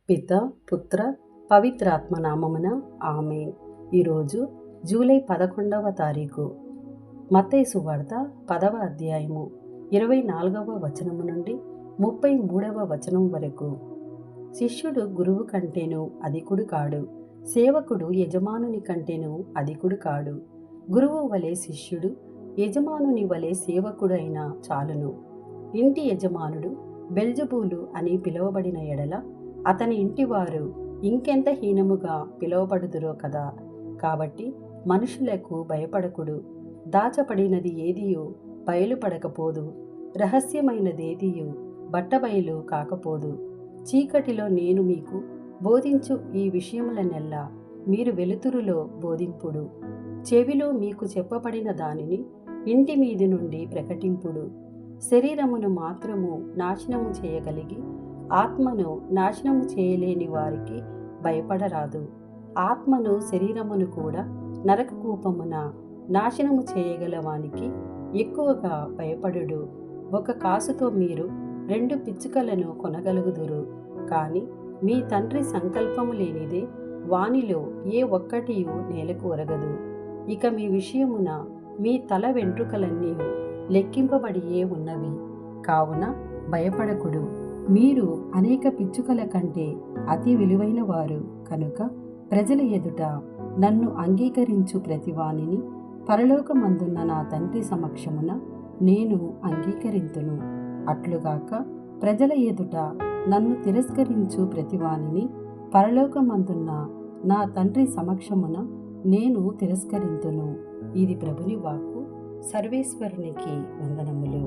పిత పుత్ర పవిత్రాత్మ నామమున ఆమేన్. ఈరోజు జూలై 11వ తారీఖు. మత్తయి సువార్త 10వ అధ్యాయము 24వ వచనము నుండి 33వ వచనం వరకు. శిష్యుడు గురువు కంటేను అధికుడు కాడు, సేవకుడు యజమానుని కంటేను అధికుడు కాడు. గురువు వలె శిష్యుడు, యజమానుని వలె సేవకుడైనా చాలును. ఇంటి యజమానుడు బెల్జెబూలు అని పిలువబడిన ఎడల అతని ఇంటివారు ఇంకెంత హీనముగా పిలువబడుదురో కదా. కాబట్టి మనుషులకు భయపడకుడు. దాచపడినది ఏదియో బయలుపడకపోదు, రహస్యమైనదేదియో బట్టబయలు కాకపోదు. చీకటిలో నేను మీకు బోధించు ఈ విషయములనెల్లా మీరు వెలుతురులో బోధింపుడు. చెవిలో మీకు చెప్పబడిన దానిని ఇంటి మీది నుండి ప్రకటింపుడు. శరీరమును మాత్రము నాశనము చేయగలిగి ఆత్మను నాశనము చేయలేని వారికి భయపడరాదు. ఆత్మను శరీరమును కూడా నరకకూపమున నాశనము చేయగలవానికి ఎక్కువగా భయపడుడు. ఒక కాసుతో మీరు 2 పిచ్చుకలను కొనగలుగుదురు, కానీ మీ తండ్రి సంకల్పము లేనిదే వానిలో ఏ ఒక్కటియు నేలకు ఒరగదు. ఇక మీ విషయమున మీ తల వెంట్రుకలన్నీ లెక్కింపబడియే ఉన్నవి. కావున భయపడకుడు. మీరు అనేక పిచ్చుకల కంటే అతి విలువైన వారు కనుక ప్రజల ఎదుట నన్ను అంగీకరించు ప్రతివానిని పరలోకమందున్న నా తండ్రి సమక్షమున నేను అంగీకరింతును. అట్లుగాక ప్రజల ఎదుట నన్ను తిరస్కరించు ప్రతివానిని పరలోకమందున్న నా తండ్రి సమక్షమున నేను తిరస్కరింతును. ఇది ప్రభుని వాక్కు. సర్వేశ్వరునికి వందనములు.